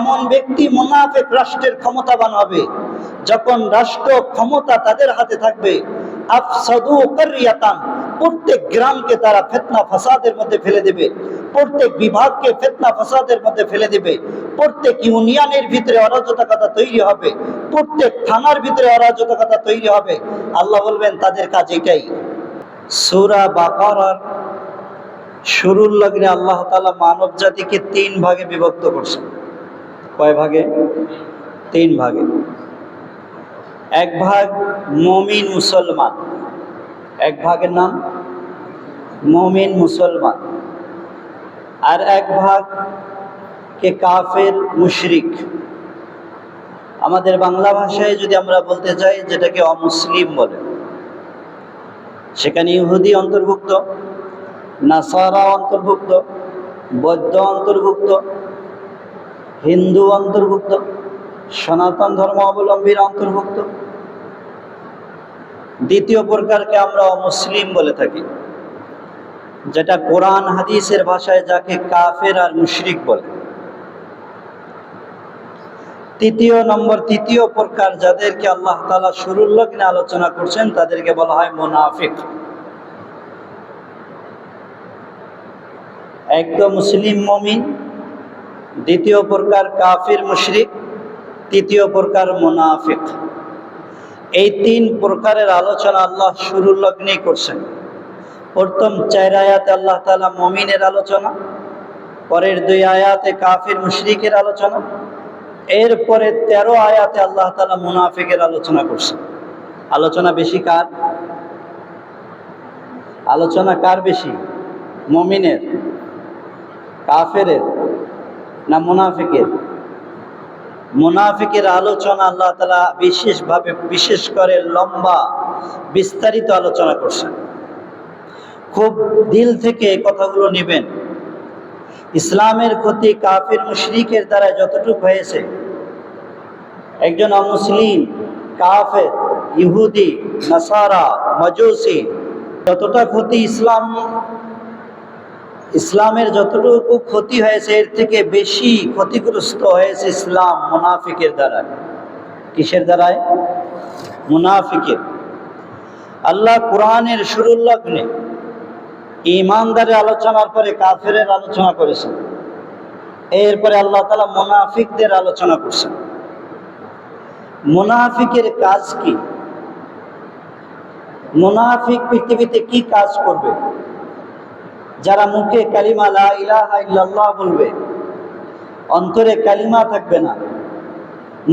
এমন ব্যক্তি মুনাফিক রাষ্ট্রের ক্ষমতাবান হবে যখন রাষ্ট্র ক্ষমতা তাদের হাতে থাকবে। আফসাদু কারিয়াতান, প্রত্যেক গ্রামকে তারা ফিতনা ফাসাদের মধ্যে ফেলে দেবে, প্রত্যেক বিভাগকে ফিতনা ফাসাদের মধ্যে ফেলে দেবে, প্রত্যেক ইউনিয়নের ভিতরে অরাজকতা তৈরি হবে, প্রত্যেক থানার ভিতরে অরাজকতা তৈরি হবে। আল্লাহ বলবেন তাদের কাজ এটাই। সূরা বাকারার শুরুর লগ্নে আল্লাহ তাআলা মানব জাতিকে 3 ভাগে বিভক্ত করছেন। কয় ভাগে? 3 ভাগে। এক ভাগ মুমিন মুসলমান, এক ভাগের নাম মুমিন মুসলমান, আর এক ভাগ কে কাফের মুশরিক। আমাদের বাংলা ভাষায় যদি আমরা বলতে চাই যেটাকে অমুসলিম বলে, সেখানে ইহুদি অন্তর্ভুক্ত, নাসারা অন্তর্ভুক্ত, বৌদ্ধ অন্তর্ভুক্ত, হিন্দু অন্তর্ভুক্ত, সনাতন ধর্ম অবলম্বীরা অন্তর্ভুক্ত। দ্বিতীয় প্রকারকে আমরা অমুসলিম বলে থাকি, যেটা কোরআন হাদিসের ভাষায় যাকে কাফের আর মুশরিক বলে। তৃতীয় প্রকার যাদেরকে আল্লাহ তাআলা শুরুর লগ্নে আলোচনা করছেন তাদেরকে বলা হয় মুনাফিক। এক তো মুসলিম মুমিন, দ্বিতীয় প্রকার কাফির মুশরিক, তৃতীয় প্রকার মুনাফিক। এই 3 প্রকারের আলোচনা আল্লাহ শুরুর লগ্নেই করছেন। প্রথম 4 আয়াতে আল্লাহ তাআলা মুমিনের আলোচনা, পরের 2 আয়াতে কাফির মুশরিকের আলোচনা, এরপরে 13 আয়াতে আল্লাহ তাআলা মুনাফিকের আলোচনা করছেন। আলোচনা বেশি কার? আলোচনা কার বেশি? মুমিনের, কাফেরের না মুনাফিকের? মুনাফিকের আলোচনা আল্লাহ তাআলা বিশেষ করে লম্বা বিস্তারিত আলোচনা করছেন। খুব দিল থেকে এই কথাগুলো নেবেন। ইসলামের ক্ষতি কাফির মুশরিকের দ্বারা যতটুকু হয়েছে, একজন অমুসলিম, কাফের, ইহুদি, নাসারা, মাজুসি, যতটা ক্ষতি ইসলামের যতটুকু ক্ষতি হয়েছে এর থেকে বেশি ক্ষতিগ্রস্ত হয়েছে ইসলাম মুনাফিকের দ্বারা। কিসের দ্বারায়? মুনাফিকের। আল্লাহ কোরআনের শুরুর লগ্নে ঈমানদারের আলোচনার পরে কাফেরের আলোচনা করেছেন, এরপরে আল্লাহ তাআলা মুনাফিকদের আলোচনা করছেন। মুনাফিকের কাজ কি? মুনাফিক পৃথিবীতে কি কাজ করবে? যারা মুখে কালিমা লা ইলাহা ইল্লাল্লাহ বলবে, অন্তরে কালিমা থাকবে না,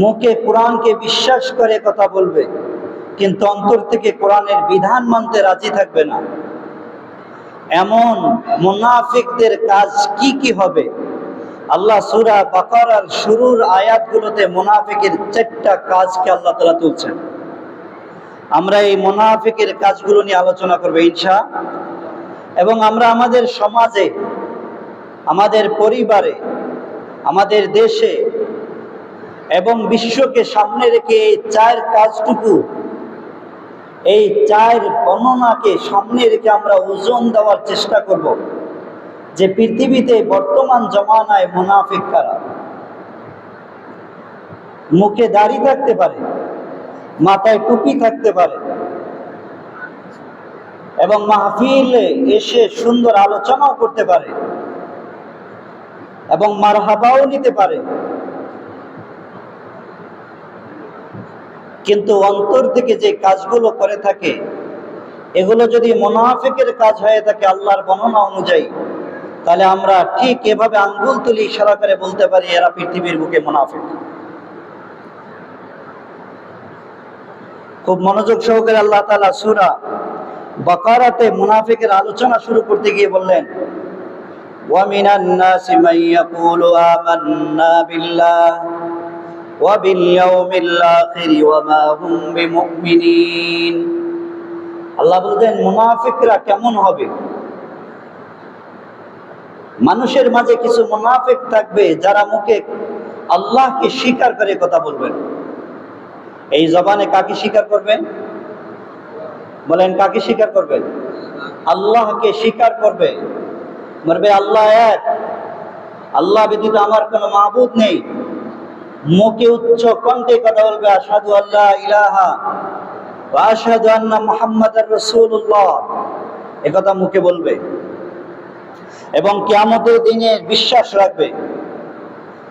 মুখে কোরআনকে বিশ্বাস করে কথা বলবে কিন্তু অন্তর থেকে কোরআনের বিধান মানতে রাজি থাকবে না, এমন মুনাফিকদের কাজ কি কি হবে? আল্লাহ সূরা বাকারার শুরুর আয়াতগুলোতে মুনাফিকের 4টা কাজকে আল্লাহ তাআলা তুলছেন। আমরা এই মুনাফিকের কাজগুলো নিয়ে আলোচনা করব ইনশাআল্লাহ। এবং আমরা আমাদের সমাজে, আমাদের পরিবারে, আমাদের দেশে এবং বিশ্বকে সামনে রেখে এই 4 কাজটুকু, এই 4 বর্ণনাকে সামনে রেখে আমরা ওজন দেওয়ার চেষ্টা করব যে পৃথিবীতে বর্তমান জমানায় মুনাফিক কারা। মুখে দাড়ি থাকতে পারে, মাথায় টুপি থাকতে পারে এবং মাহফিলে এসে সুন্দর আলোচনাও করতে পারে এবং মারহাবাও নিতে পারে, কিন্তু অন্তর থেকে যে কাজগুলো করে থাকে এগুলো যদি মুনাফিকের কাজ হয়ে থাকে আল্লাহর বর্ণনা অনুযায়ী, তাহলে আমরা ঠিক এভাবে আঙ্গুল তুলে ইশারা করে বলতে পারি এরা পৃথিবীর বুকে মুনাফিক। খুব মনোযোগ সহকারে আল্লাহ তাআলা সূরা বাকারাতে মুনাফিকের আলোচনা শুরু করতে গিয়ে বললেন, ওয়া মিনান নাসি মান ইয়াকুলু আমান্না বিল্লাহ ওয়া বিল ইয়াউমিল আখির ওয়া মা হুম বিমুমিনিন। আল্লাহ বলেন মুনাফিকরা কেমন হবে? মানুষের মাঝে কিছু মুনাফিক থাকবে যারা মুখে আল্লাহকে স্বীকার করে কথা বলবেন। এই জবানে কাকে স্বীকার করবেন? বলেন কাকে স্বীকার করবেন? আল্লাহকে স্বীকার করবে, বলবে আল্লাহ এক, আল্লাহ ব্যতীত আমার কোনো মাবুদ নেই, মুখে উচ্চ কণ্ঠে কথা বলবে আশহাদু আল্লা ইলাহা ওয়া আশহাদু আন্না মুহাম্মাদার রাসূলুল্লাহ, একথা মুখে বলবে। এবং কিয়ামতের দিনে বিশ্বাস রাখবে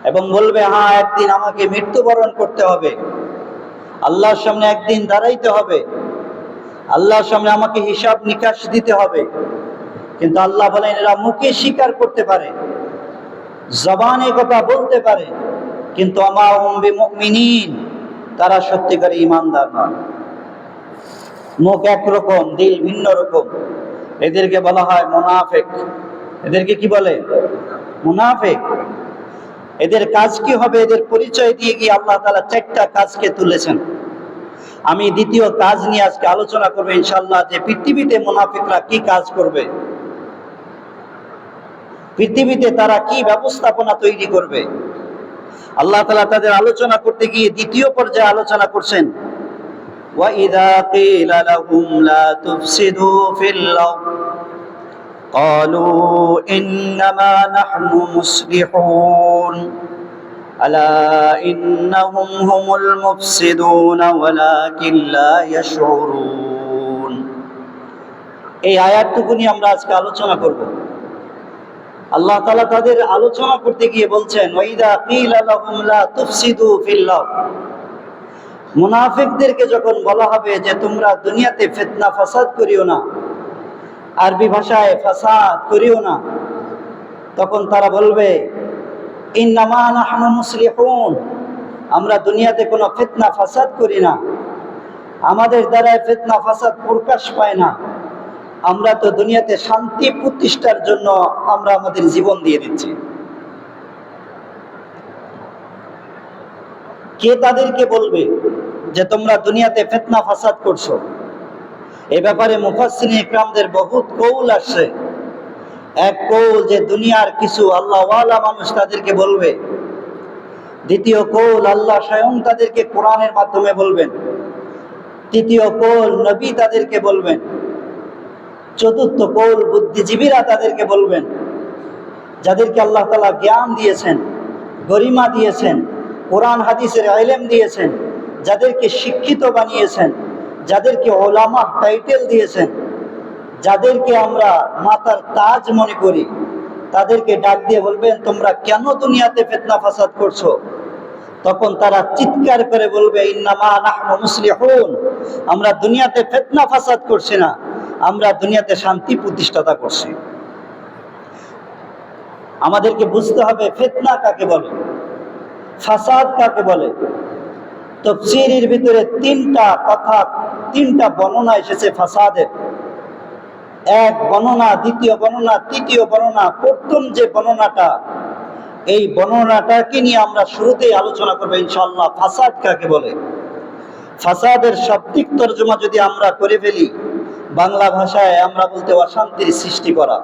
এবং বলবে হ্যাঁ, একদিন আমাকে মৃত্যুবরণ করতে হবে, আল্লাহর সামনে একদিন দাঁড়াইতে হবে, আল্লাহর সামনে আমাকে হিসাব নিকাশ দিতে হবে। কিন্তু আল্লাহ বলেন এরা মুখে স্বীকার করতে পারে, জবানে কথা বলতে পারে, কিন্তু আমা হুম বিমুমিনিন, তারা সত্যিকারের ঈমানদার নয়। মুখ একরকম, দিল ভিন্ন রকম, এদেরকে বলা হয় মুনাফিক। এদেরকে কি বলে? মুনাফিক। এদের কাজ কি হবে? এদের পরিচয় দিয়ে গিয়ে আল্লাহ তাআলা 4টা কাজকে তুলেছেন। আমি দ্বিতীয় কাজ নিয়ে আজকে আলোচনা করবো ইনশাআল্লাহ, যে পৃথিবীতে মুনাফিকরা কি কাজ করবে, পৃথিবীতে তারা কি ব্যবস্থাপনা তৈরি করবে। আল্লাহ তাআলা তাদের আলোচনা করতে গিয়ে দ্বিতীয় পর্যায়ে আলোচনা করছেন, وَإِذَا قِيلَ لَهُمْ لَا تُفْسِدُوا فِي الْأَرْضِ قَالُوا إِنَّمَا نَحْنُ مُصْلِحُونَ أَلَا إِنَّهُمْ هُمُ الْمُفْسِدُونَ وَلَكِنْ لَا يَشْعُرُونَ। এই আয়াতটুকু নিয়ে আমরা আজকে আলোচনা করব। আল্লাহ তাআলা তাদের আলোচনা করতে গিয়ে বলছেন, ওয়াইদা কিলা লাহুম লা তুফসিদু ফিল আরদ, মুনাফিকদেরকে যখন বলা হবে যে তোমরা দুনিয়াতে ফিতনা ফাসাদ করিও না, আরবি ভাষায় ফাসাদ করিও না, তখন তারা বলবে ইন্নামা নাহনু মুসলিহুন, আমরা দুনিয়াতে কোনো ফিতনা ফাসাদ করি না, আমাদের দ্বারা ফিতনা ফাসাদ প্রকাশ পায় না, আমরা তো দুনিয়াতে শান্তি প্রতিষ্ঠার জন্য আমরা আমাদের জীবন দিয়ে দিচ্ছি। কে তাদেরকে বলবে যে তোমরা দুনিয়াতে ফিতনা ফাসাদ করছো? এই ব্যাপারে মুফাসসিরিন ইকরামদের বহুত কৌল আসছে। এক কৌল যে দুনিয়ার কিছু আল্লাহওয়ালা মানুষ তাদেরকে বলবে, দ্বিতীয় কৌল আল্লাহ স্বয়ং তাদেরকে কোরআনের মাধ্যমে বলবেন, তৃতীয় কৌল নবী তাদেরকে বলবেন, চতুর্থ কৌল বুদ্ধিজীবীরা তাদেরকে বলবেন, যাদেরকে আল্লাহ তাআলা জ্ঞান দিয়েছেন, গরিমা দিয়েছেন, কোরআন হাদিসের ইলম দিয়েছেন, যাদেরকে শিক্ষিত বানিয়েছেন, যাদেরকে ওলামা টাইটেল দিয়েছেন, যাদেরকে আমরা মাথার তাজ মনে করি, তাদেরকে ডাক দিয়ে বলবেন তোমরা কেন দুনিয়াতে ফিতনা ফাসাদ করছো? তখন তারা চিৎকার করে বলবে ইন্নামা নাহনু মুসলিহুন, আমরা দুনিয়াতে ফিতনা ফাসাদ করছি না, আমরা দুনিয়াতে শান্তি প্রতিষ্ঠাতা করছি। আমাদেরকে বুঝতে হবে ফিতনা কাকে বলে, ফাসাদ কাকে বলে। তাফসীরের ভিতরে 3টা কথা, 3টা বর্ণনা এসেছে ফাসাদের। এক বর্ণনা, দ্বিতীয় বর্ণনা, তৃতীয় বর্ণনা। প্রথম যে বর্ণনাটা, এই বর্ণনাটাকে নিয়ে আমরা শুরুতেই আলোচনা করবো ইনশাআল্লাহ, ফাসাদ কাকে বলে। ফাসাদের শাব্দিক তরজমা যদি আমরা করে ফেলি, বাংলা ভাষায় আমরা বলতে অশান্তির সৃষ্টি করা।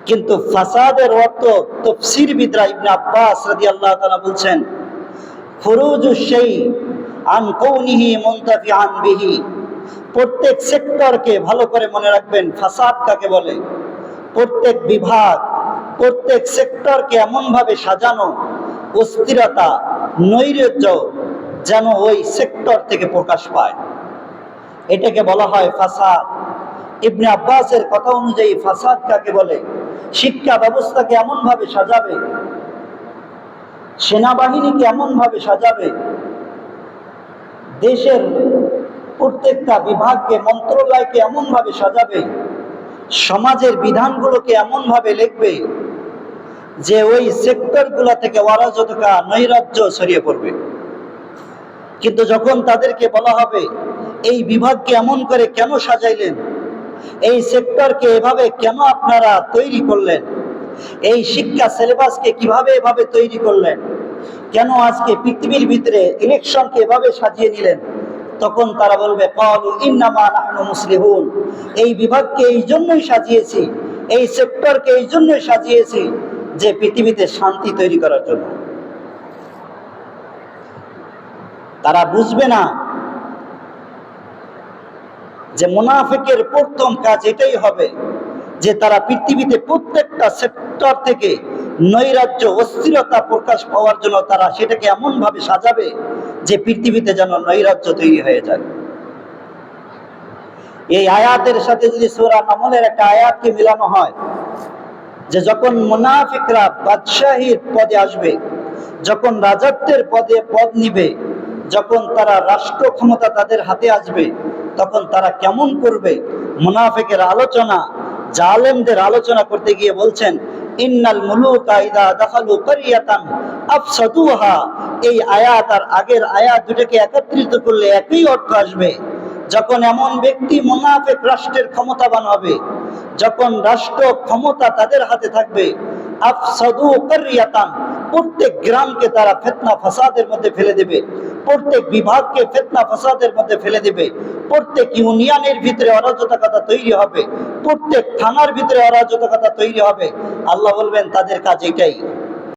কিন্তু ফাসাদের অর্থ তাফসীরবিদরা ইবনে আব্বাস রাদিয়াল্লাহু তাআলা বলছেন, খুরুজুশ শাই আন কাউনিহি মুনতাফিআন বিহি। প্রত্যেক সেক্টরকে ভালো করে মনে রাখবেন, ফাসাদ কাকে বলে। প্রত্যেক বিভাগ, প্রত্যেক সেক্টরকে এমনভাবে সাজানো, অস্থিরতা, নৈরাজ্য যেন ওই সেক্টর থেকে প্রকাশ পায়, এটাকে বলা হয় ফাসাদ। ইবনে আব্বাসের কথা অনুযায়ী ফাসাদ কাকে বলে, শিক্ষা ব্যবস্থাকে এমনভাবে সাজাবে, সেনাবাহিনীকে এমনভাবে সাজাবে, দেশের প্রত্যেকটা বিভাগকে, মন্ত্রণালয়কে এমনভাবে সাজাবে, সমাজের বিধানগুলোকে এমনভাবে লিখবে যে ওই সেক্টরগুলো থেকে অরাজকতা, নৈরাজ্য ছড়িয়ে পড়বে। কিন্তু যখন তাদেরকে বলা হবে এই বিভাগকে এমন করে কেন সাজাইলেন, এই সেক্টরকে এভাবে কেন আপনারা তৈরি করলেন, এই শিক্ষা সিলেবাসকে কিভাবে এভাবে তৈরি করলেন, কেন আজকে পৃথিবীর ভিতরে ইলেকশনকে এভাবে সাজিয়ে নিলেন, তখন তারা বলবে ক্বালু ইন্নামা নাহনু মুসলিহুন, এই বিভাগকে এই জন্যই সাজিয়েছি, এই সেক্টরকে এই জন্যই সাজিয়েছি যে পৃথিবীতে শান্তি তৈরি করার জন্য। তারা বুঝবে না যে মুনাফিকের প্রথম কাজ এটাই হবে যে তারা পৃথিবীতে প্রত্যেকটা সেক্টর থেকে নৈরাজ্য, অস্থিরতা প্রকাশ পাওয়ার জন্য তারা সেটাকে এমন ভাবে সাজাবে যে পৃথিবীতে যেন নৈরাজ্য তৈরি হয়ে যায়। এই আয়াতের সাথে যদি সূরা নামলের একটা আয়াতকে মিলানো হয়, যে যখন মুনাফিকরা বাদশাহীর পদে আসবে, যখন রাজত্বের পদ নিবে, যখন তারা রাষ্ট্র ক্ষমতা তাদের হাতে আসবে, তখন তারা কেমন করবে। মুনাফিকের আলোচনা, জালেমদের আলোচনা করতে গিয়ে বলছেন, ইন্নাল মুলুকা ইযা দাখালু ক্বরিয়াতান আফসাদুহা। এই আয়াত আর আগের আয়াত দুটোকে একত্রিত করলে একই অর্থ আসবে। যখন এমন ব্যক্তি মুনাফিক রাষ্ট্রের ক্ষমতাবান হবে, যখন রাষ্ট্র ক্ষমতা তাদের হাতে থাকবে, আফসাদু ক্বরিয়াতান, প্রত্যেক গ্রামকে তারা ফিতনা ফাসাদের মধ্যে ফেলে দেবে, প্রত্যেক বিভাগকে ফিতনা ফাসাদের মধ্যে ফেলে দেবে, প্রত্যেক ইউনিয়নের ভিতরে অরাজকতা তৈরি হবে, প্রত্যেক থানার ভিতরে অরাজকতা তৈরি হবে। আল্লাহ বলবেন তাদের কাজ এটাই।